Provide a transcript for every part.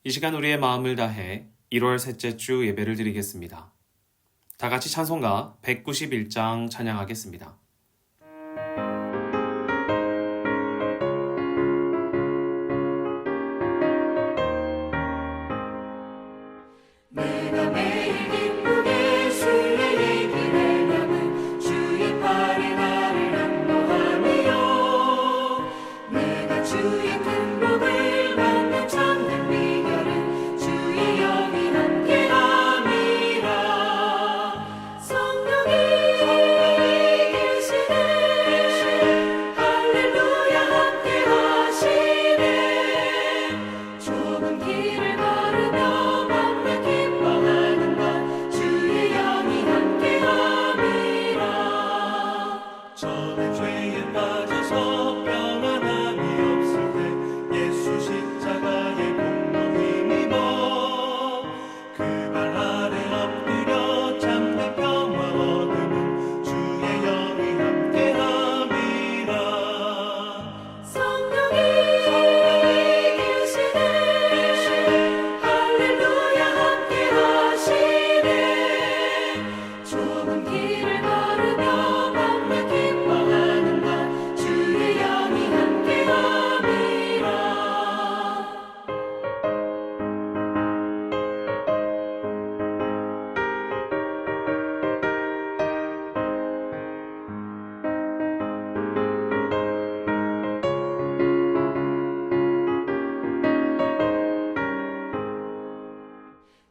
이 시간 우리의 마음을 다해 1월 셋째 주 예배를 드리겠습니다. 다 같이 찬송가 191장 찬양하겠습니다. 내가 매일 기쁘게 순례의 길에 남은 주의 팔에 나를 안보하며 내가 주의 큰 복을 받는 참된 비결은 주의 영이 함께함이라. 성령이 계시네 할렐루야 함께하시네. 좁은 길을 걸으며 저는 죄에 빠져서 평안함이 없을 때 예수 십자가의 공로 힘입어 그 발 아래 엎드려 참된 평화 얻으면 주의 영이 함께함이라. 성령이 계시네 할렐루야 함께하시네. 좁은 길을 걸으며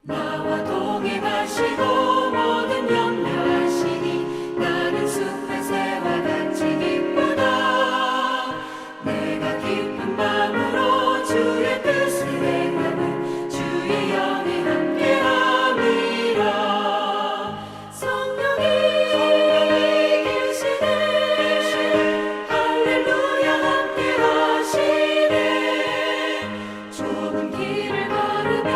나와 동행하시고 모든 염려하시니 나는 숲의 새와 같이 기쁘다. 내가 기쁜 마음으로 주의 뜻을 행하는 주의 영이 함께함이라. 성령이 계시네 할렐루야 함께하시네. 좁은 길을 걸으며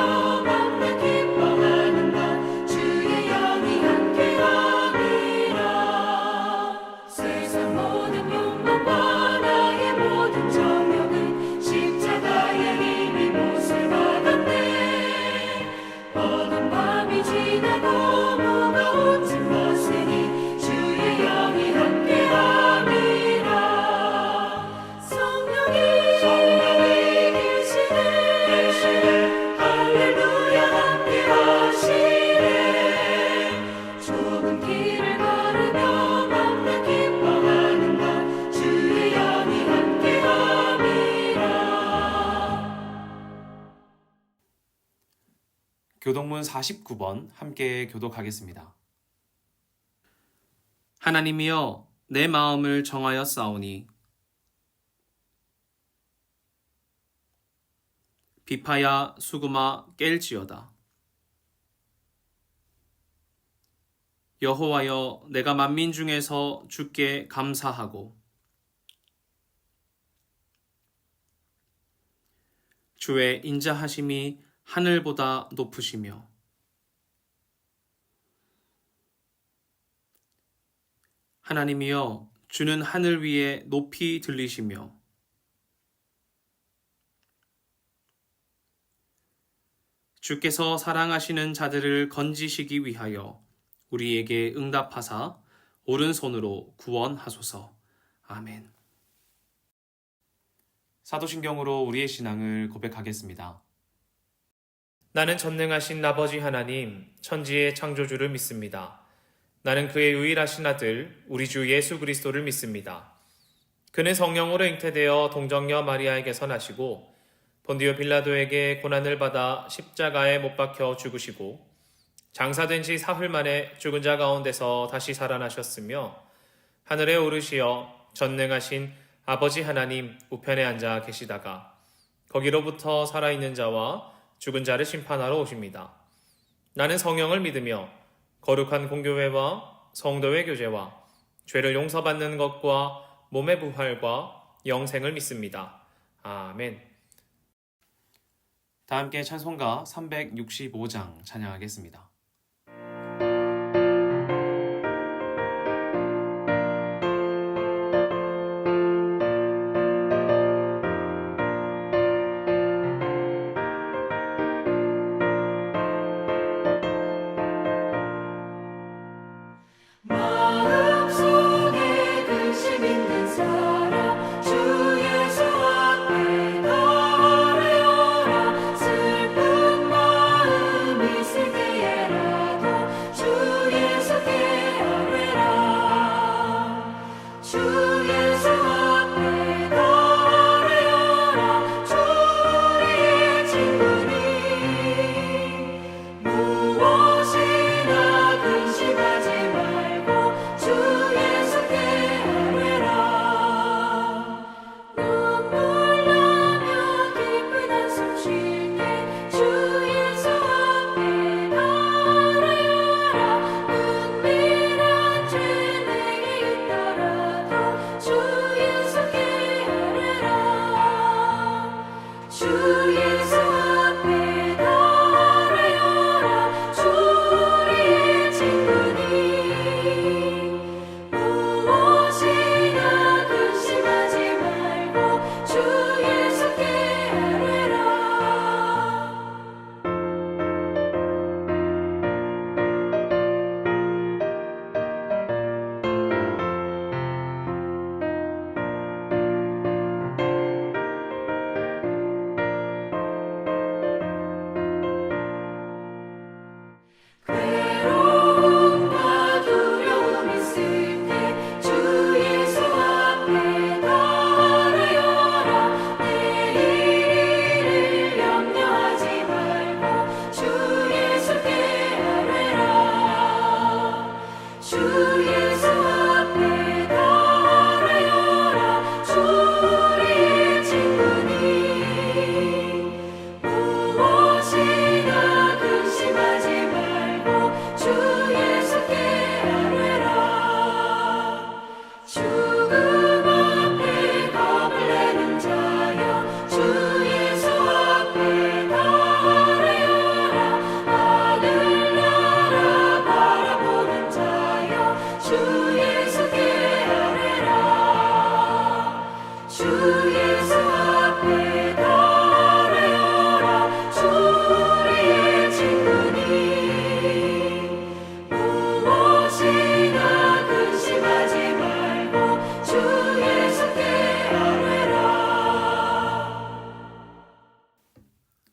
세상 모든 욕망과 나의 모든 정욕은 십자가의 힘이 못을 받았네. 어두운 밤이 지나고 무거운 짐 벗으니 주의 영이 함께함이라. 성령이 계시네 할렐루야 함께하시네. 좁은 길을 걸으며 교독문 49번 함께 교독하겠습니다. 하나님이여 내 마음을 정하여 싸우니 비파야 수금아 깰지어다. 여호와여 내가 만민 중에서 주께 감사하고 주의 인자하심이 하늘보다 높으시며 하나님이여 주는 하늘 위에 높이 들리시며 주께서 사랑하시는 자들을 건지시기 위하여 우리에게 응답하사 오른손으로 구원하소서. 아멘. 사도신경으로 우리의 신앙을 고백하겠습니다. 나는 전능하신 아버지 하나님, 천지의 창조주를 믿습니다. 나는 그의 유일하신 아들, 우리 주 예수 그리스도를 믿습니다. 그는 성령으로 잉태되어 동정녀 마리아에게서 나시고 본디오 빌라도에게 고난을 받아 십자가에 못 박혀 죽으시고 장사된 지 사흘 만에 죽은 자 가운데서 다시 살아나셨으며 하늘에 오르시어 전능하신 아버지 하나님 우편에 앉아 계시다가 거기로부터 살아있는 자와 죽은 자를 심판하러 오십니다. 나는 성령을 믿으며 거룩한 공교회와 성도의 교제와 죄를 용서받는 것과 몸의 부활과 영생을 믿습니다. 아멘. 다 함께 찬송가 365장 찬양하겠습니다.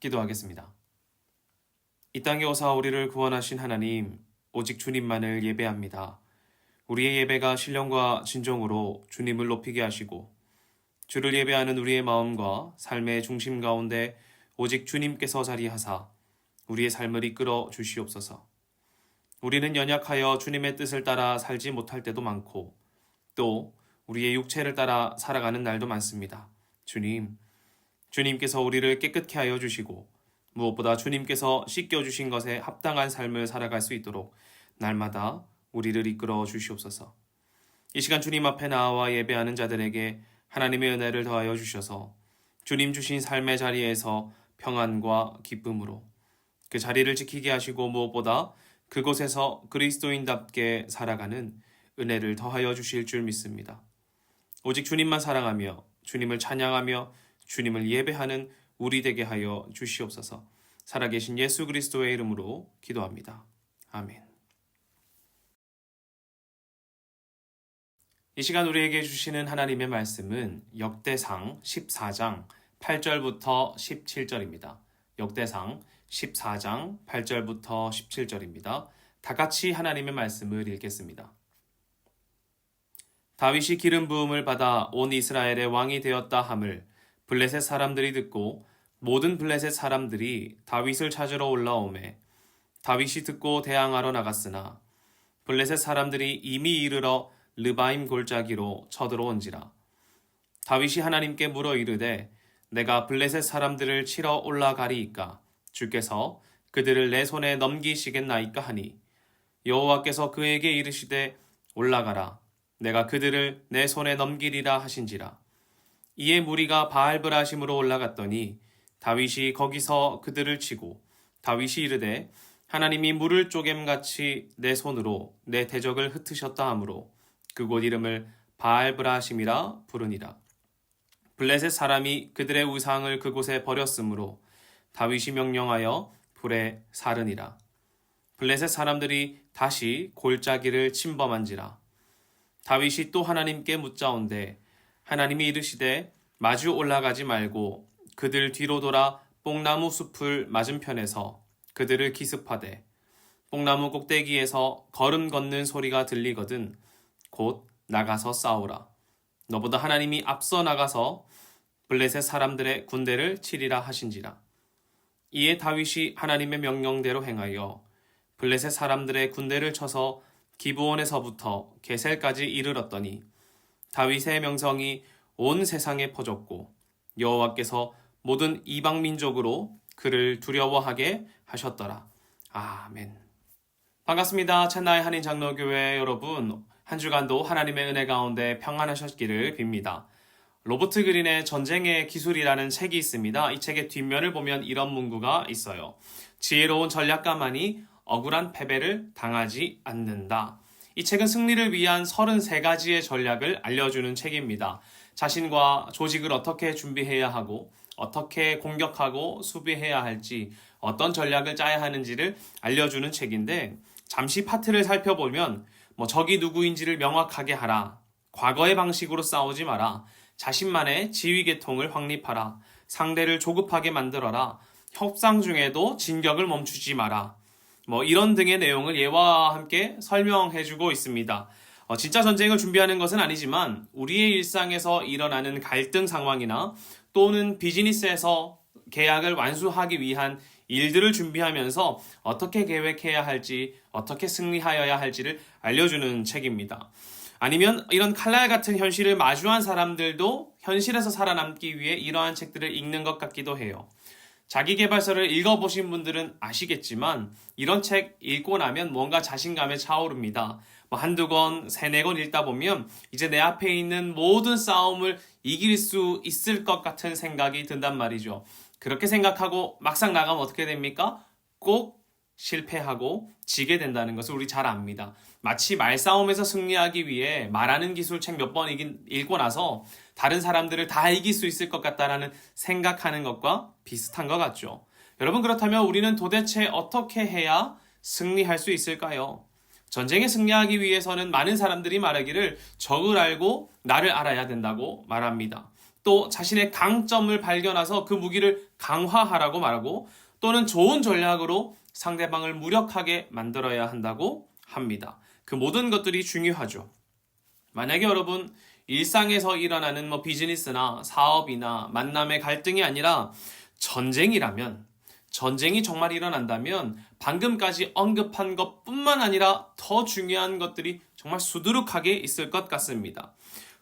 기도하겠습니다. 이 땅에 오사 우리를 구원하신 하나님, 오직 주님만을 예배합니다. 우리의 예배가 신령과 진정으로 주님을 높이게 하시고 주를 예배하는 우리의 마음과 삶의 중심 가운데 오직 주님께서 자리하사 우리의 삶을 이끌어 주시옵소서. 우리는 연약하여 주님의 뜻을 따라 살지 못할 때도 많고 또 우리의 육체를 따라 살아가는 날도 많습니다. 주님께서 우리를 깨끗게 하여 주시고 무엇보다 주님께서 씻겨주신 것에 합당한 삶을 살아갈 수 있도록 날마다 우리를 이끌어 주시옵소서. 이 시간 주님 앞에 나와 예배하는 자들에게 하나님의 은혜를 더하여 주셔서 주님 주신 삶의 자리에서 평안과 기쁨으로 그 자리를 지키게 하시고 무엇보다 그곳에서 그리스도인답게 살아가는 은혜를 더하여 주실 줄 믿습니다. 오직 주님만 사랑하며 주님을 찬양하며 주님을 예배하는 우리 되게 하여 주시옵소서. 살아계신 예수 그리스도의 이름으로 기도합니다. 아멘. 이 시간 우리에게 주시는 하나님의 말씀은 역대상 14장 8절부터 17절입니다. 역대상 14장 8절부터 17절입니다. 다 같이 하나님의 말씀을 읽겠습니다. 다윗이 기름 부음을 받아 온 이스라엘의 왕이 되었다 함을 블레셋 사람들이 듣고 모든 블레셋 사람들이 다윗을 찾으러 올라오매 다윗이 듣고 대항하러 나갔으나 블레셋 사람들이 이미 이르러 르바임 골짜기로 쳐들어온지라. 다윗이 하나님께 물어 이르되 내가 블레셋 사람들을 치러 올라가리이까 주께서 그들을 내 손에 넘기시겠나이까 하니 여호와께서 그에게 이르시되 올라가라 내가 그들을 내 손에 넘기리라 하신지라. 이에 무리가 바알브라심으로 올라갔더니 다윗이 거기서 그들을 치고 다윗이 이르되 하나님이 물을 쪼갰같이 내 손으로 내 대적을 흩으셨다 하므로 그곳 이름을 바알브라심이라 부르니라. 블레셋 사람이 그들의 우상을 그곳에 버렸으므로 다윗이 명령하여 불에 사르니라. 블레셋 사람들이 다시 골짜기를 침범한지라. 다윗이 또 하나님께 묻자온대 하나님이 이르시되 마주 올라가지 말고 그들 뒤로 돌아 뽕나무 숲을 맞은편에서 그들을 기습하되 뽕나무 꼭대기에서 걸음 걷는 소리가 들리거든 곧 나가서 싸우라. 너보다 하나님이 앞서 나가서 블레셋 사람들의 군대를 치리라 하신지라. 이에 다윗이 하나님의 명령대로 행하여 블레셋 사람들의 군대를 쳐서 기브온에서부터 게셀까지 이르렀더니 다윗의 명성이 온 세상에 퍼졌고 여호와께서 모든 이방 민족으로 그를 두려워하게 하셨더라. 아멘. 반갑습니다. 첸나의 한인 장로교회 여러분, 한 주간도 하나님의 은혜 가운데 평안하셨기를 빕니다. 로버트 그린의 전쟁의 기술이라는 책이 있습니다. 이 책의 뒷면을 보면 이런 문구가 있어요. 지혜로운 전략가만이 억울한 패배를 당하지 않는다. 이 책은 승리를 위한 33가지의 전략을 알려주는 책입니다. 자신과 조직을 어떻게 준비해야 하고 어떻게 공격하고 수비해야 할지 어떤 전략을 짜야 하는지를 알려주는 책인데 잠시 파트를 살펴보면 적이 누구인지를 명확하게 하라. 과거의 방식으로 싸우지 마라. 자신만의 지휘 계통을 확립하라. 상대를 조급하게 만들어라. 협상 중에도 진격을 멈추지 마라. 이런 등의 내용을 예와 함께 설명해주고 있습니다. 진짜 전쟁을 준비하는 것은 아니지만 우리의 일상에서 일어나는 갈등 상황이나 또는 비즈니스에서 계약을 완수하기 위한 일들을 준비하면서 어떻게 계획해야 할지, 어떻게 승리하여야 할지를 알려주는 책입니다. 아니면 이런 칼날 같은 현실을 마주한 사람들도 현실에서 살아남기 위해 이러한 책들을 읽는 것 같기도 해요. 자기계발서를 읽어보신 분들은 아시겠지만 이런 책 읽고 나면 뭔가 자신감에 차오릅니다. 한두 권, 세네 권 읽다 보면 이제 내 앞에 있는 모든 싸움을 이길 수 있을 것 같은 생각이 든단 말이죠. 그렇게 생각하고 막상 나가면 어떻게 됩니까? 꼭 실패하고 지게 된다는 것을 우리 잘 압니다. 마치 말싸움에서 승리하기 위해 말하는 기술 책 몇 번 읽고 나서 다른 사람들을 다 이길 수 있을 것 같다라는 생각하는 것과 비슷한 것 같죠. 여러분, 그렇다면 우리는 도대체 어떻게 해야 승리할 수 있을까요? 전쟁에 승리하기 위해서는 많은 사람들이 말하기를 적을 알고 나를 알아야 된다고 말합니다. 또 자신의 강점을 발견해서 그 무기를 강화하라고 말하고 또는 좋은 전략으로 상대방을 무력하게 만들어야 한다고 합니다. 그 모든 것들이 중요하죠. 만약에 여러분 일상에서 일어나는 비즈니스나 사업이나 만남의 갈등이 아니라 전쟁이라면, 전쟁이 정말 일어난다면 방금까지 언급한 것뿐만 아니라 더 중요한 것들이 정말 수두룩하게 있을 것 같습니다.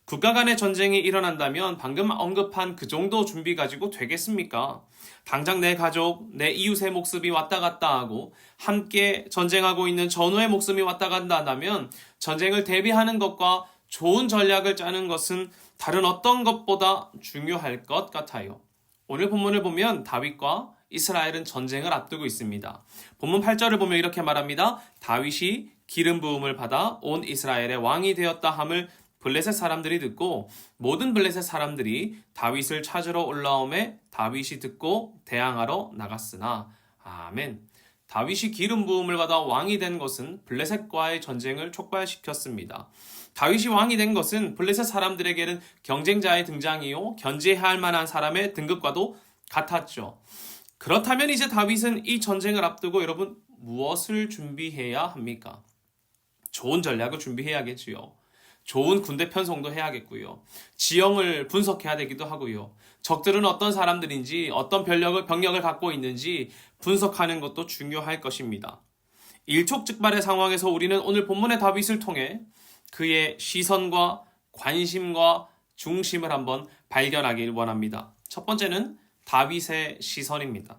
국가 간의 전쟁이 일어난다면 방금 언급한 그 정도 준비 가지고 되겠습니까? 당장 내 가족, 내 이웃의 목숨이 왔다 갔다 하고 함께 전쟁하고 있는 전우의 목숨이 왔다 갔다 한다면 전쟁을 대비하는 것과 좋은 전략을 짜는 것은 다른 어떤 것보다 중요할 것 같아요. 오늘 본문을 보면 다윗과 이스라엘은 전쟁을 앞두고 있습니다. 본문 8절을 보면 이렇게 말합니다. 다윗이 기름 부음을 받아 온 이스라엘의 왕이 되었다 함을 블레셋 사람들이 듣고 모든 블레셋 사람들이 다윗을 찾으러 올라오매 다윗이 듣고 대항하러 나갔으나. 아멘. 다윗이 기름 부음을 받아 왕이 된 것은 블레셋과의 전쟁을 촉발시켰습니다. 다윗이 왕이 된 것은 블레셋 사람들에게는 경쟁자의 등장이요 견제해야 할 만한 사람의 등급과도 같았죠. 그렇다면 이제 다윗은 이 전쟁을 앞두고 여러분 무엇을 준비해야 합니까? 좋은 전략을 준비해야겠지요. 좋은 군대 편성도 해야겠고요. 지형을 분석해야 되기도 하고요. 적들은 어떤 사람들인지 어떤 병력을 갖고 있는지 분석하는 것도 중요할 것입니다. 일촉즉발의 상황에서 우리는 오늘 본문의 다윗을 통해 그의 시선과 관심과 중심을 한번 발견하길 원합니다. 첫 번째는 다윗의 시선입니다.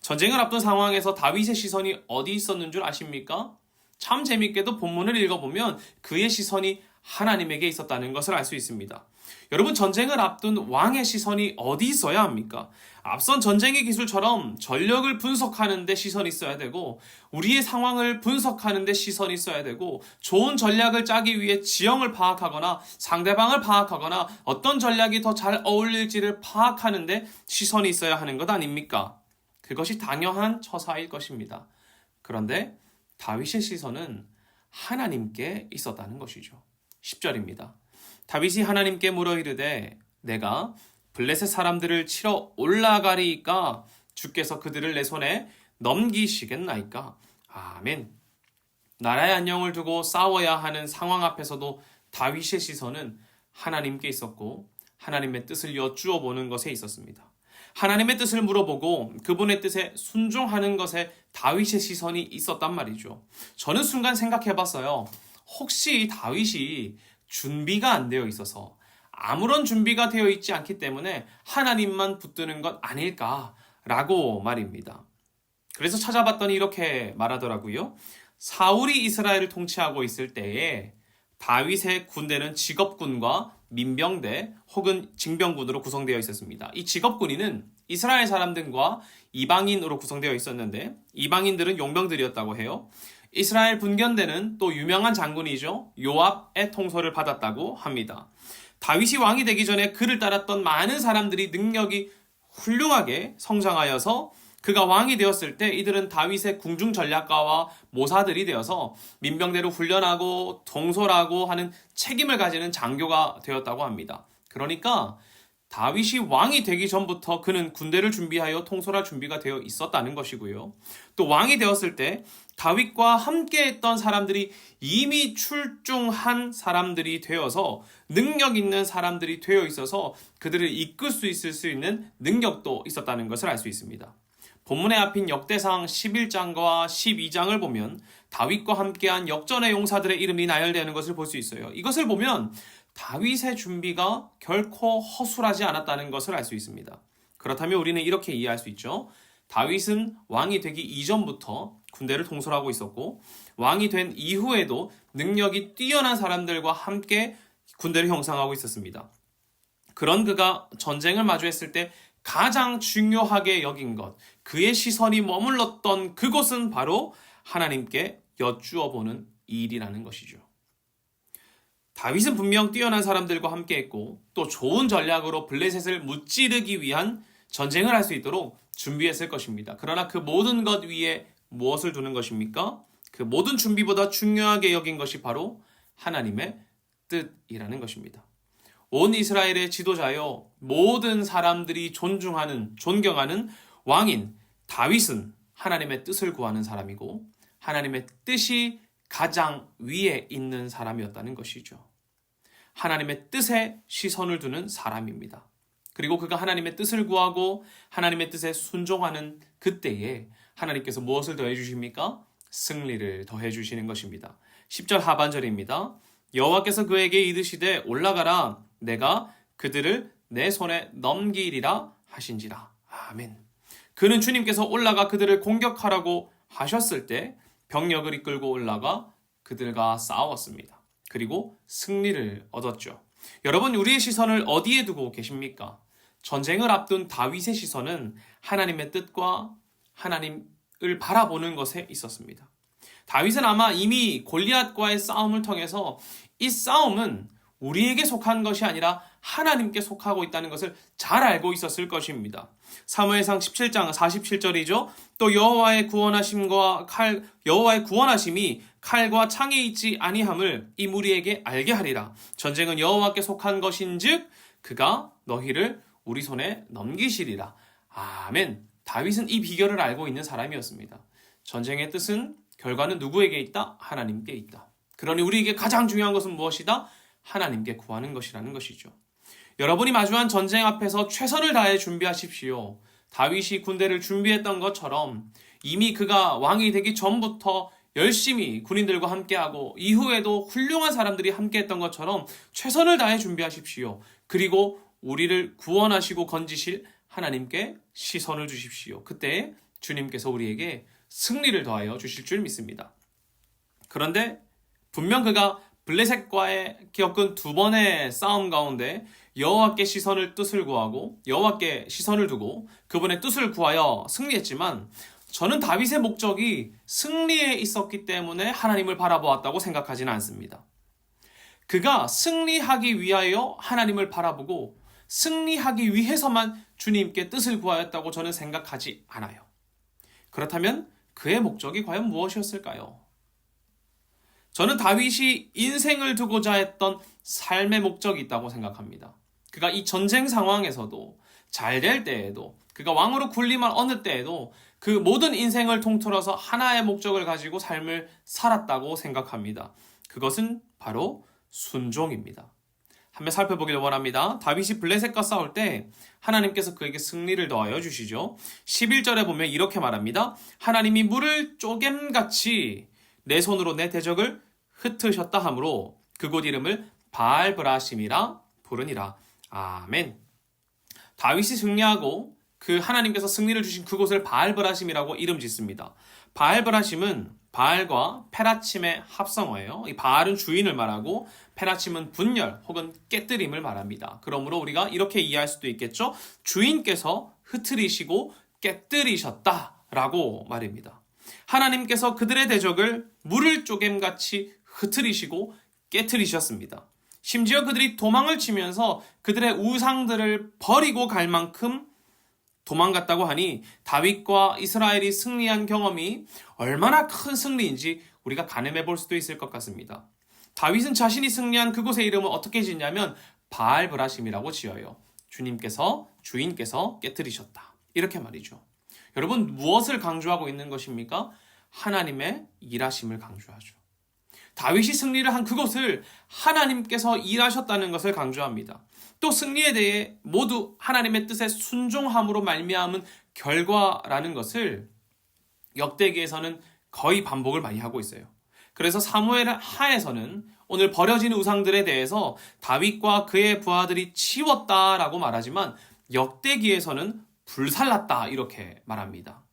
전쟁을 앞둔 상황에서 다윗의 시선이 어디 있었는 줄 아십니까? 참 재밌게도 본문을 읽어보면 그의 시선이 하나님에게 있었다는 것을 알 수 있습니다. 여러분, 전쟁을 앞둔 왕의 시선이 어디 있어야 합니까? 앞선 전쟁의 기술처럼 전력을 분석하는 데 시선이 있어야 되고 우리의 상황을 분석하는 데 시선이 있어야 되고 좋은 전략을 짜기 위해 지형을 파악하거나 상대방을 파악하거나 어떤 전략이 더 잘 어울릴지를 파악하는 데 시선이 있어야 하는 것 아닙니까? 그것이 당연한 처사일 것입니다. 그런데 다윗의 시선은 하나님께 있었다는 것이죠. 10절입니다. 다윗이 하나님께 물어 이르되 내가 블레셋 사람들을 치러 올라가리이까 주께서 그들을 내 손에 넘기시겠나이까. 아멘. 나라의 안녕을 두고 싸워야 하는 상황 앞에서도 다윗의 시선은 하나님께 있었고 하나님의 뜻을 여쭈어 보는 것에 있었습니다. 하나님의 뜻을 물어보고 그분의 뜻에 순종하는 것에 다윗의 시선이 있었단 말이죠. 저는 순간 생각해봤어요. 혹시 다윗이 준비가 안 되어 있어서 아무런 준비가 되어 있지 않기 때문에 하나님만 붙드는 것 아닐까라고 말입니다. 그래서 찾아봤더니 이렇게 말하더라고요. 사울이 이스라엘을 통치하고 있을 때에 다윗의 군대는 직업군과 민병대 혹은 징병군으로 구성되어 있었습니다. 이 직업군인은 이스라엘 사람들과 이방인으로 구성되어 있었는데 이방인들은 용병들이었다고 해요. 이스라엘 분견대는 또 유명한 장군이죠. 요압의 통솔을 받았다고 합니다. 다윗이 왕이 되기 전에 그를 따랐던 많은 사람들이 능력이 훌륭하게 성장하여서 그가 왕이 되었을 때 이들은 다윗의 궁중 전략가와 모사들이 되어서 민병대를 훈련하고 통솔하고 하는 책임을 가지는 장교가 되었다고 합니다. 그러니까 다윗이 왕이 되기 전부터 그는 군대를 준비하여 통솔할 준비가 되어 있었다는 것이고요. 또 왕이 되었을 때 다윗과 함께했던 사람들이 이미 출중한 사람들이 되어서 능력 있는 사람들이 되어 있어서 그들을 이끌 수 있는 능력도 있었다는 것을 알 수 있습니다. 본문의 앞인 역대상 11장과 12장을 보면 다윗과 함께한 역전의 용사들의 이름이 나열되는 것을 볼 수 있어요. 이것을 보면 다윗의 준비가 결코 허술하지 않았다는 것을 알 수 있습니다. 그렇다면 우리는 이렇게 이해할 수 있죠. 다윗은 왕이 되기 이전부터 군대를 통솔하고 있었고 왕이 된 이후에도 능력이 뛰어난 사람들과 함께 군대를 형성하고 있었습니다. 그런 그가 전쟁을 마주했을 때 가장 중요하게 여긴 것, 그의 시선이 머물렀던 그곳은 바로 하나님께 여쭈어 보는 일이라는 것이죠. 다윗은 분명 뛰어난 사람들과 함께했고 또 좋은 전략으로 블레셋을 무찌르기 위한 전쟁을 할 수 있도록 준비했을 것입니다. 그러나 그 모든 것 위에 무엇을 두는 것입니까? 그 모든 준비보다 중요하게 여긴 것이 바로 하나님의 뜻이라는 것입니다. 온 이스라엘의 지도자요 모든 사람들이 존경하는 왕인 다윗은 하나님의 뜻을 구하는 사람이고 하나님의 뜻이 가장 위에 있는 사람이었다는 것이죠. 하나님의 뜻에 시선을 두는 사람입니다. 그리고 그가 하나님의 뜻을 구하고 하나님의 뜻에 순종하는 그때에 하나님께서 무엇을 더해 주십니까? 승리를 더해 주시는 것입니다. 10절 하반절입니다. 여호와께서 그에게 이르시되 올라가라 내가 그들을 내 손에 넘기리라 하신지라. 아멘. 그는 주님께서 올라가 그들을 공격하라고 하셨을 때 병력을 이끌고 올라가 그들과 싸웠습니다. 그리고 승리를 얻었죠. 여러분, 우리의 시선을 어디에 두고 계십니까? 전쟁을 앞둔 다윗의 시선은 하나님의 뜻과 하나님을 바라보는 것에 있었습니다. 다윗은 아마 이미 골리앗과의 싸움을 통해서 이 싸움은 우리에게 속한 것이 아니라 하나님께 속하고 있다는 것을 잘 알고 있었을 것입니다. 사무엘상 17장 47절이죠. 또 여호와의 구원하심이 칼과 창에 있지 아니함을 이 무리에게 알게 하리라. 전쟁은 여호와께 속한 것인즉 그가 너희를 우리 손에 넘기시리라. 아멘. 다윗은 이 비결을 알고 있는 사람이었습니다. 전쟁의 뜻은 결과는 누구에게 있다? 하나님께 있다. 그러니 우리에게 가장 중요한 것은 무엇이다? 하나님께 구하는 것이라는 것이죠. 여러분이 마주한 전쟁 앞에서 최선을 다해 준비하십시오. 다윗이 군대를 준비했던 것처럼 이미 그가 왕이 되기 전부터 열심히 군인들과 함께하고 이후에도 훌륭한 사람들이 함께했던 것처럼 최선을 다해 준비하십시오. 그리고 우리를 구원하시고 건지실 하나님께 시선을 주십시오. 그때 주님께서 우리에게 승리를 더하여 주실 줄 믿습니다. 그런데 분명 그가 블레셋과의 겪은 두 번의 싸움 가운데 여호와께 뜻을 구하고 여호와께 시선을 두고 그분의 뜻을 구하여 승리했지만 저는 다윗의 목적이 승리에 있었기 때문에 하나님을 바라보았다고 생각하지는 않습니다. 그가 승리하기 위하여 하나님을 바라보고 승리하기 위해서만 주님께 뜻을 구하였다고 저는 생각하지 않아요. 그렇다면 그의 목적이 과연 무엇이었을까요? 저는 다윗이 인생을 두고자 했던 삶의 목적이 있다고 생각합니다. 그가 이 전쟁 상황에서도 잘 될 때에도 그가 왕으로 군림할 어느 때에도 그 모든 인생을 통틀어서 하나의 목적을 가지고 삶을 살았다고 생각합니다. 그것은 바로 순종입니다. 한번 살펴보기를 원합니다. 다윗이 블레셋과 싸울 때 하나님께서 그에게 승리를 더하여 주시죠. 11절에 보면 이렇게 말합니다. 하나님이 물을 쪼갬같이 내 손으로 내 대적을 흩으셨다 하므로 그곳 이름을 바알브라심이라 부르니라. 아멘. 다윗이 승리하고 그 하나님께서 승리를 주신 그곳을 바알브라심이라고 이름 짓습니다. 바알브라심은 바알과 페라침의 합성어예요. 이 바알은 주인을 말하고 페라침은 분열 혹은 깨뜨림을 말합니다. 그러므로 우리가 이렇게 이해할 수도 있겠죠. 주인께서 흩트리시고 깨뜨리셨다라고 말입니다. 하나님께서 그들의 대적을 물을 쪼갬같이 흩트리시고 깨뜨리셨습니다. 심지어 그들이 도망을 치면서 그들의 우상들을 버리고 갈 만큼 도망갔다고 하니 다윗과 이스라엘이 승리한 경험이 얼마나 큰 승리인지 우리가 가늠해 볼 수도 있을 것 같습니다. 다윗은 자신이 승리한 그곳의 이름을 어떻게 짓냐면 바알브라심이라고 지어요. 주인께서 깨뜨리셨다. 이렇게 말이죠. 여러분, 무엇을 강조하고 있는 것입니까? 하나님의 일하심을 강조하죠. 다윗이 승리를 한 그곳을 하나님께서 일하셨다는 것을 강조합니다. 또 승리에 대해 모두 하나님의 뜻에 순종함으로 말미암은 결과라는 것을 역대기에서는 거의 반복을 많이 하고 있어요. 그래서 사무엘 하에서는 오늘 버려진 우상들에 대해서 다윗과 그의 부하들이 치웠다라고 말하지만 역대기에서는 불살랐다 이렇게 말합니다.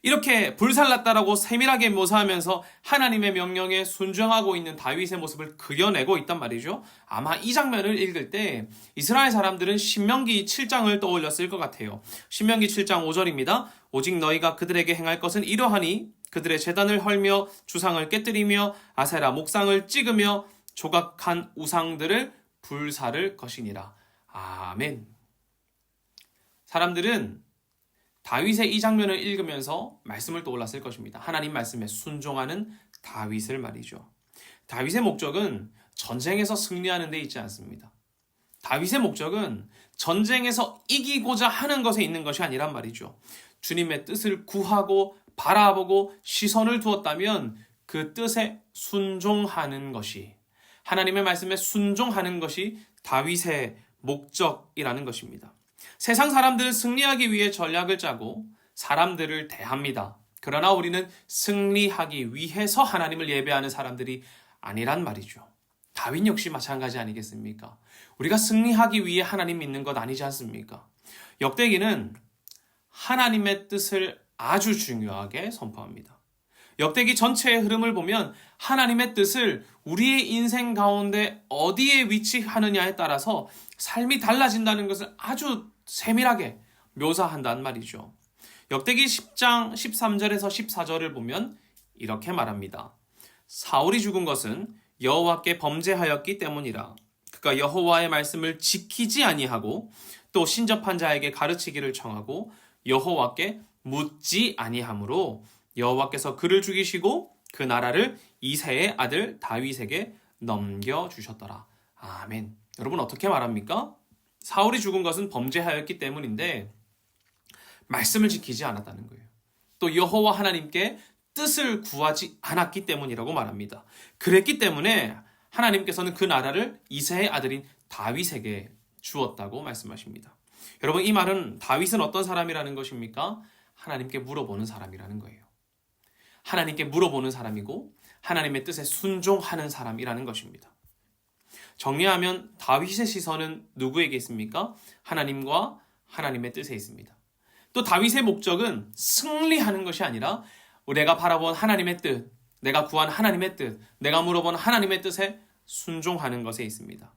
이렇게 불살랐다라고 세밀하게 묘사하면서 하나님의 명령에 순종하고 있는 다윗의 모습을 그려내고 있단 말이죠. 아마 이 장면을 읽을 때 이스라엘 사람들은 신명기 7장을 떠올렸을 것 같아요. 신명기 7장 5절입니다. 오직 너희가 그들에게 행할 것은 이러하니 그들의 제단을 헐며 주상을 깨뜨리며 아세라 목상을 찍으며 조각한 우상들을 불사를 것이니라. 아멘. 사람들은 다윗의 이 장면을 읽으면서 말씀을 떠올랐을 것입니다. 하나님 말씀에 순종하는 다윗을 말이죠. 다윗의 목적은 전쟁에서 승리하는 데 있지 않습니다. 다윗의 목적은 전쟁에서 이기고자 하는 것에 있는 것이 아니란 말이죠. 주님의 뜻을 구하고 바라보고 시선을 두었다면 그 뜻에 순종하는 것이, 하나님의 말씀에 순종하는 것이 다윗의 목적이라는 것입니다. 세상 사람들은 승리하기 위해 전략을 짜고 사람들을 대합니다. 그러나 우리는 승리하기 위해서 하나님을 예배하는 사람들이 아니란 말이죠. 다윗 역시 마찬가지 아니겠습니까? 우리가 승리하기 위해 하나님 믿는 것 아니지 않습니까? 역대기는 하나님의 뜻을 아주 중요하게 선포합니다. 역대기 전체의 흐름을 보면 하나님의 뜻을 우리의 인생 가운데 어디에 위치하느냐에 따라서 삶이 달라진다는 것을 아주 세밀하게 묘사한단 말이죠. 역대기 10장 13절에서 14절을 보면 이렇게 말합니다. 사울이 죽은 것은 여호와께 범죄하였기 때문이라. 그가 여호와의 말씀을 지키지 아니하고 또 신접한 자에게 가르치기를 청하고 여호와께 묻지 아니하므로 여호와께서 그를 죽이시고 그 나라를 이새의 아들 다윗에게 넘겨주셨더라. 아멘. 여러분 어떻게 말합니까? 사울이 죽은 것은 범죄하였기 때문인데 말씀을 지키지 않았다는 거예요. 또 여호와 하나님께 뜻을 구하지 않았기 때문이라고 말합니다. 그랬기 때문에 하나님께서는 그 나라를 이새의 아들인 다윗에게 주었다고 말씀하십니다. 여러분 이 말은 다윗은 어떤 사람이라는 것입니까? 하나님께 물어보는 사람이라는 거예요. 하나님께 물어보는 사람이고 하나님의 뜻에 순종하는 사람이라는 것입니다. 정리하면 다윗의 시선은 누구에게 있습니까? 하나님과 하나님의 뜻에 있습니다. 또 다윗의 목적은 승리하는 것이 아니라 내가 바라본 하나님의 뜻, 내가 구한 하나님의 뜻, 내가 물어본 하나님의 뜻에 순종하는 것에 있습니다.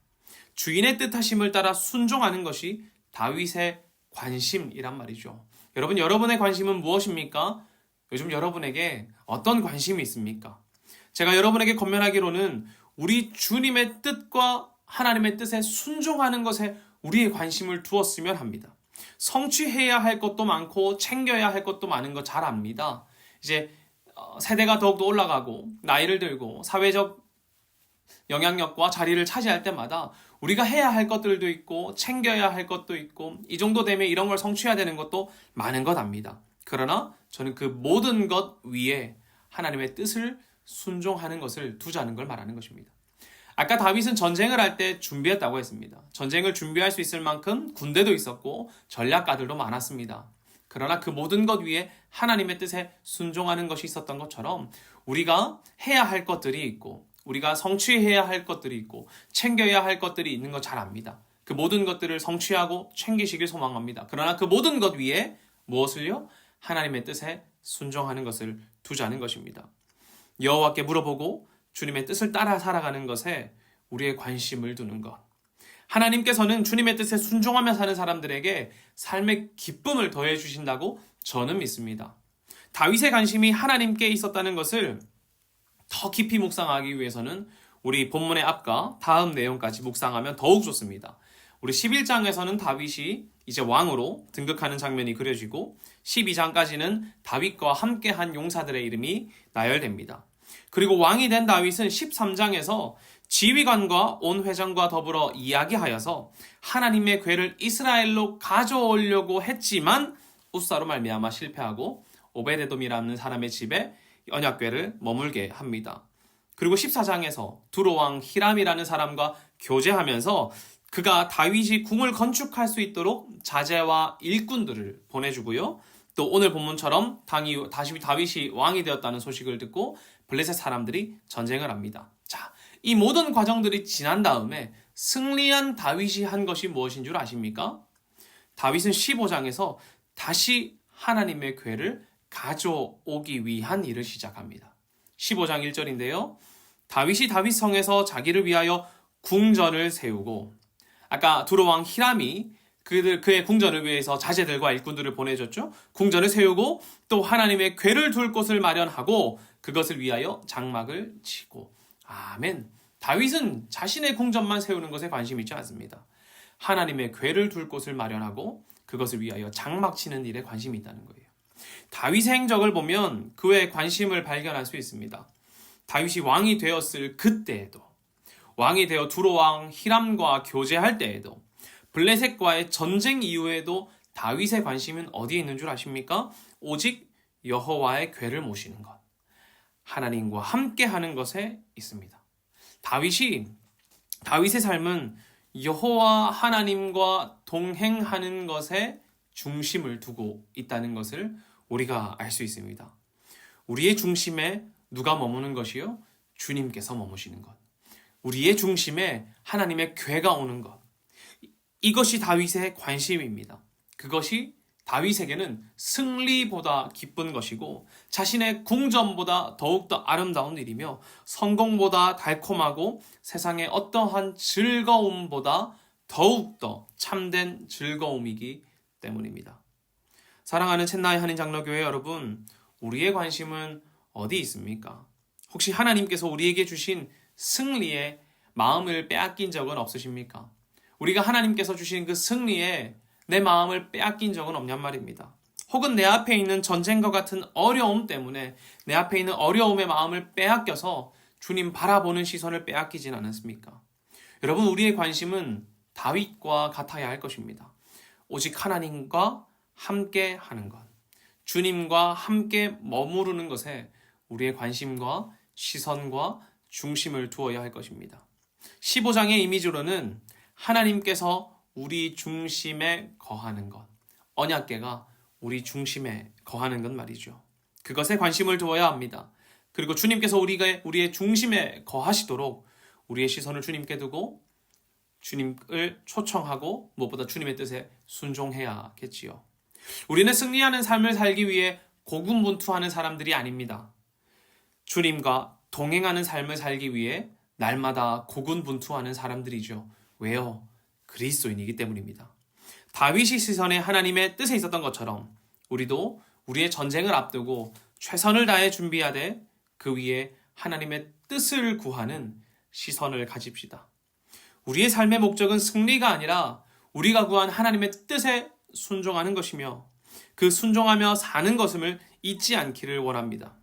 주인의 뜻하심을 따라 순종하는 것이 다윗의 관심이란 말이죠. 여러분, 여러분의 관심은 무엇입니까? 요즘 여러분에게 어떤 관심이 있습니까? 제가 여러분에게 권면하기로는 우리 주님의 뜻과 하나님의 뜻에 순종하는 것에 우리의 관심을 두었으면 합니다. 성취해야 할 것도 많고 챙겨야 할 것도 많은 거 잘 압니다. 이제 세대가 더욱더 올라가고 나이를 들고 사회적 영향력과 자리를 차지할 때마다 우리가 해야 할 것들도 있고 챙겨야 할 것도 있고 이 정도 되면 이런 걸 성취해야 되는 것도 많은 것 압니다. 그러나 저는 그 모든 것 위에 하나님의 뜻을 순종하는 것을 두자는 걸 말하는 것입니다. 아까 다윗은 전쟁을 할 때 준비했다고 했습니다. 전쟁을 준비할 수 있을 만큼 군대도 있었고 전략가들도 많았습니다. 그러나 그 모든 것 위에 하나님의 뜻에 순종하는 것이 있었던 것처럼 우리가 해야 할 것들이 있고 우리가 성취해야 할 것들이 있고 챙겨야 할 것들이 있는 거 잘 압니다. 그 모든 것들을 성취하고 챙기시길 소망합니다. 그러나 그 모든 것 위에 무엇을요? 하나님의 뜻에 순종하는 것을 두자는 것입니다. 여호와께 물어보고 주님의 뜻을 따라 살아가는 것에 우리의 관심을 두는 것. 하나님께서는 주님의 뜻에 순종하며 사는 사람들에게 삶의 기쁨을 더해 주신다고 저는 믿습니다. 다윗의 관심이 하나님께 있었다는 것을 더 깊이 묵상하기 위해서는 우리 본문의 앞과 다음 내용까지 묵상하면 더욱 좋습니다. 우리 11장에서는 다윗이 이제 왕으로 등극하는 장면이 그려지고 12장까지는 다윗과 함께한 용사들의 이름이 나열됩니다. 그리고 왕이 된 다윗은 13장에서 지휘관과 온 회장과 더불어 이야기하여서 하나님의 궤를 이스라엘로 가져오려고 했지만 우사로 말미암아 실패하고 오베데돔이라는 사람의 집에 언약궤를 머물게 합니다. 그리고 14장에서 두로왕 히람이라는 사람과 교제하면서 그가 다윗이 궁을 건축할 수 있도록 자재와 일꾼들을 보내주고요. 또 오늘 본문처럼 다시 다윗이 왕이 되었다는 소식을 듣고 블레셋 사람들이 전쟁을 합니다. 자, 이 모든 과정들이 지난 다음에 승리한 다윗이 한 것이 무엇인 줄 아십니까? 다윗은 15장에서 다시 하나님의 궤를 가져오기 위한 일을 시작합니다. 15장 1절인데요. 다윗이 다윗성에서 자기를 위하여 궁전을 세우고 아까 두로왕 히람이 그의 궁전을 위해서 자제들과 일꾼들을 보내줬죠. 궁전을 세우고 또 하나님의 궤를 둘 곳을 마련하고 그것을 위하여 장막을 치고. 아멘. 다윗은 자신의 궁전만 세우는 것에 관심이 있지 않습니다. 하나님의 궤를 둘 곳을 마련하고 그것을 위하여 장막 치는 일에 관심이 있다는 거예요. 다윗의 행적을 보면 그의 관심을 발견할 수 있습니다. 다윗이 왕이 되었을 그때에도 왕이 되어 두로 왕 히람과 교제할 때에도 블레셋과의 전쟁 이후에도 다윗의 관심은 어디에 있는 줄 아십니까? 오직 여호와의 궤를 모시는 것, 하나님과 함께 하는 것에 있습니다. 다윗의 삶은 여호와 하나님과 동행하는 것에 중심을 두고 있다는 것을 우리가 알 수 있습니다. 우리의 중심에 누가 머무는 것이요? 주님께서 머무시는 것. 우리의 중심에 하나님의 궤가 오는 것. 이것이 다윗의 관심입니다. 그것이 다윗에게는 승리보다 기쁜 것이고 자신의 궁전보다 더욱더 아름다운 일이며 성공보다 달콤하고 세상의 어떠한 즐거움보다 더욱더 참된 즐거움이기 때문입니다. 사랑하는 챗나이 한인장로교회 여러분, 우리의 관심은 어디 있습니까? 혹시 하나님께서 우리에게 주신 승리에 마음을 빼앗긴 적은 없으십니까? 우리가 하나님께서 주신 그 승리에 내 마음을 빼앗긴 적은 없냔 말입니다. 혹은 내 앞에 있는 전쟁과 같은 어려움 때문에 내 앞에 있는 어려움의 마음을 빼앗겨서 주님 바라보는 시선을 빼앗기진 않았습니까? 여러분, 우리의 관심은 다윗과 같아야 할 것입니다. 오직 하나님과 함께 하는 것, 주님과 함께 머무르는 것에 우리의 관심과 시선과 중심을 두어야 할 것입니다. 15장의 이미지로는 하나님께서 우리 중심에 거하는 것, 언약궤가 우리 중심에 거하는 것 말이죠. 그것에 관심을 두어야 합니다. 그리고 주님께서 우리의 중심에 거하시도록 우리의 시선을 주님께 두고 주님을 초청하고 무엇보다 주님의 뜻에 순종해야겠지요. 우리는 승리하는 삶을 살기 위해 고군분투하는 사람들이 아닙니다. 주님과 동행하는 삶을 살기 위해 날마다 고군분투하는 사람들이죠. 왜요? 그리스도인이기 때문입니다. 다윗이 시선에 하나님의 뜻에 있었던 것처럼 우리도 우리의 전쟁을 앞두고 최선을 다해 준비하되 그 위에 하나님의 뜻을 구하는 시선을 가집시다. 우리의 삶의 목적은 승리가 아니라 우리가 구한 하나님의 뜻에 순종하는 것이며 그 순종하며 사는 것을 잊지 않기를 원합니다.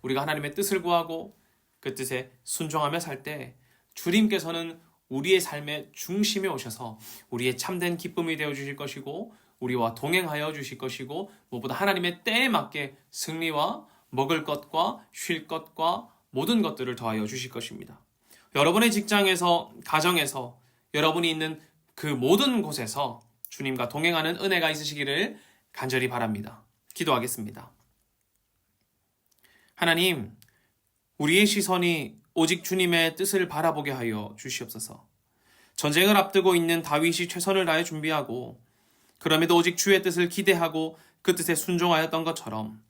우리가 하나님의 뜻을 구하고 그 뜻에 순종하며 살 때 주님께서는 우리의 삶의 중심에 오셔서 우리의 참된 기쁨이 되어 주실 것이고 우리와 동행하여 주실 것이고 무엇보다 하나님의 때에 맞게 승리와 먹을 것과 쉴 것과 모든 것들을 더하여 주실 것입니다. 여러분의 직장에서, 가정에서, 여러분이 있는 그 모든 곳에서 주님과 동행하는 은혜가 있으시기를 간절히 바랍니다. 기도하겠습니다. 하나님, 우리의 시선이 오직 주님의 뜻을 바라보게 하여 주시옵소서. 전쟁을 앞두고 있는 다윗이 최선을 다해 준비하고 그럼에도 오직 주의 뜻을 기대하고 그 뜻에 순종하였던 것처럼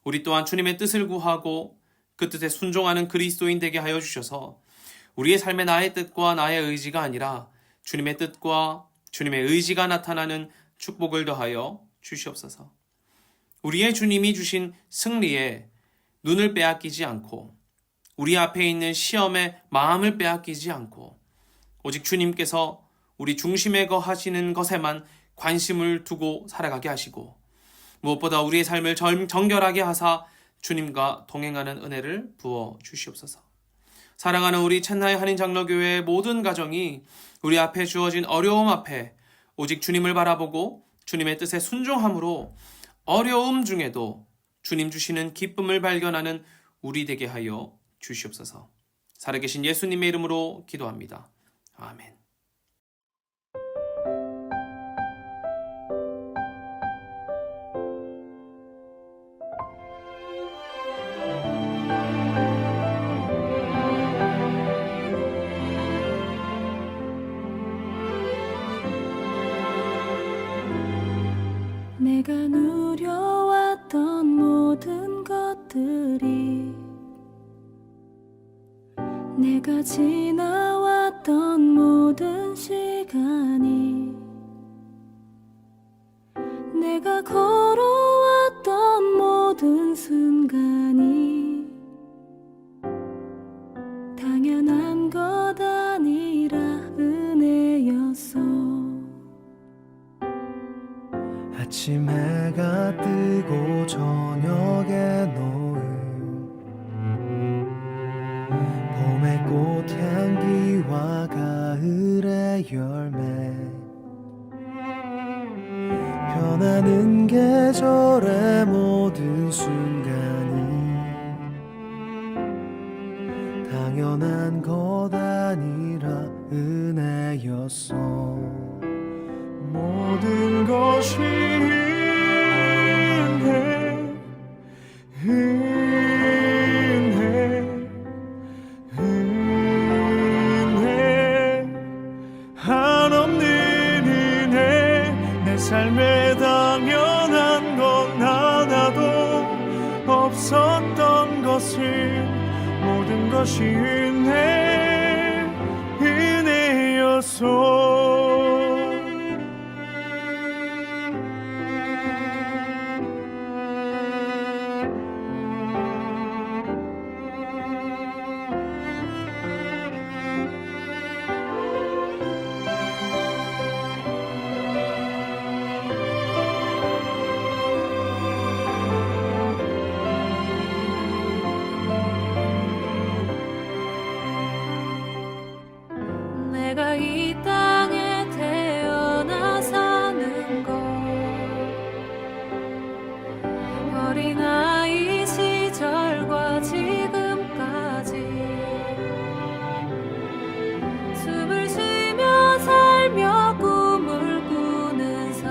우리 또한 주님의 뜻을 구하고 그 뜻에 순종하는 그리스도인 되게 하여 주셔서 우리의 삶에 나의 뜻과 나의 의지가 아니라 주님의 뜻과 주님의 의지가 나타나는 축복을 더하여 주시옵소서. 우리의 주님이 주신 승리에 눈을 빼앗기지 않고 우리 앞에 있는 시험에 마음을 빼앗기지 않고 오직 주님께서 우리 중심에 거하시는 것에만 관심을 두고 살아가게 하시고 무엇보다 우리의 삶을 정결하게 하사 주님과 동행하는 은혜를 부어 주시옵소서. 사랑하는 우리 챗나이 한인장로교회의 모든 가정이 우리 앞에 주어진 어려움 앞에 오직 주님을 바라보고 주님의 뜻에 순종함으로 어려움 중에도 주님 주시는 기쁨을 발견하는 우리 되게 하여 주시옵소서. 살아계신 예수님의 이름으로 기도합니다. 아멘. 내가 누려왔던 모든 것들이 내가 지나왔던 모든 시간이 내가 걸어왔던 모든 순간이 당연한 것 아니라 은혜였어. 아침 해가 뜨고 저녁에 노을 봄의 꽃향기와 열매 변하는 계절의 모든 순간이 당연한 것 아니라 은혜였어. 모든 것이 은혜 한없는 은혜 내 삶에 당연한 건 하나도 없었던 것을 모든 것이 은혜였어. 내가 이 땅에 태어나 사는 것 어린아이 시절과 지금까지 숨을 쉬며 살며 꿈을 꾸는 삶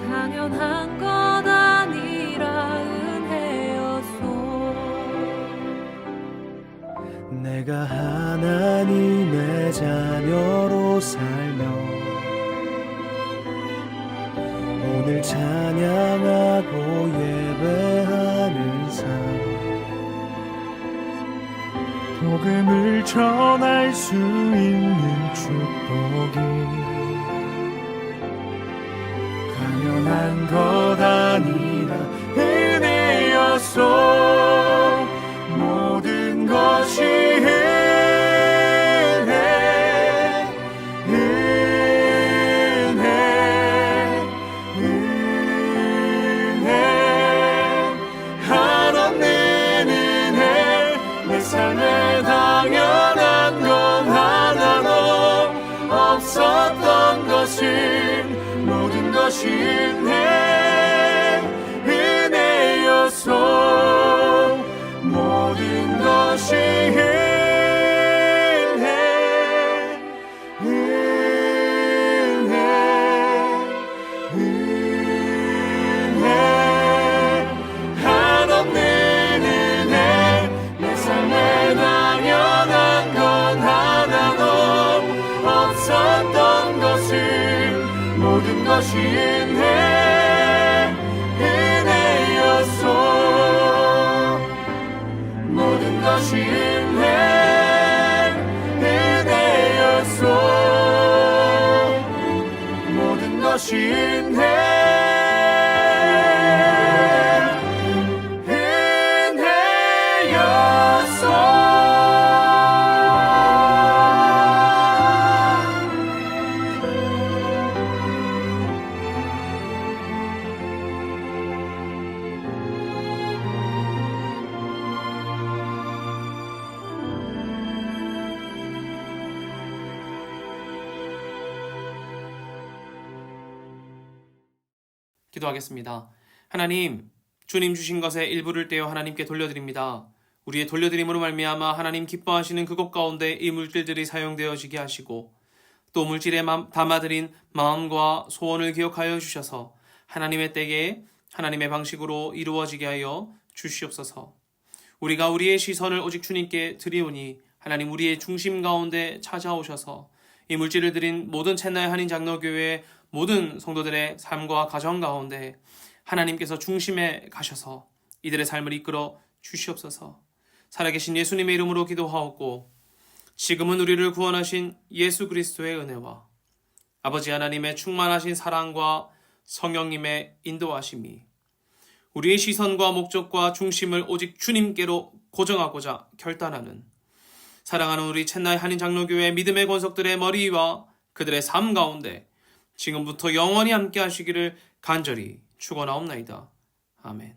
당연한 것 아니라 은혜였소. 내가 하나님의 자녀로 살며 오늘 찬양하고 예배하는 삶 복음을 전할 수 있는 축복이 당연한 것 아니라 은혜였소. 모든 것이 한없는 은혜 내 삶에 당연한 건 하나도 없었던 것을 모든 것이 은혜였소. 모든 것이 한없는 은혜 내 삶에 당연한 건 하나도 없었던 것을 모든 것이 은혜였소. 모든 것이 은혜였소. 모든 것이 기도하겠습니다. 하나님, 주님 주신 것의 일부를 떼어 하나님께 돌려드립니다. 우리의 돌려드림으로 말미암아 하나님 기뻐하시는 그것 가운데 이 물질들이 사용되어지게 하시고 또 물질에 담아드린 마음과 소원을 기억하여 주셔서 하나님의 때에 하나님의 방식으로 이루어지게 하여 주시옵소서. 우리가 우리의 시선을 오직 주님께 드리오니 하나님 우리의 중심 가운데 찾아오셔서 이 물질을 드린 모든 챗나의 한인 장로교회의 모든 성도들의 삶과 가정 가운데 하나님께서 중심에 가셔서 이들의 삶을 이끌어 주시옵소서. 살아계신 예수님의 이름으로 기도하옵고 지금은 우리를 구원하신 예수 그리스도의 은혜와 아버지 하나님의 충만하신 사랑과 성령님의 인도하심이 우리의 시선과 목적과 중심을 오직 주님께로 고정하고자 결단하는 사랑하는 우리 챗나의 한인 장로교회 믿음의 권속들의 머리 위와 그들의 삶 가운데 지금부터 영원히 함께 하시기를 간절히 축원하옵나이다. 아멘.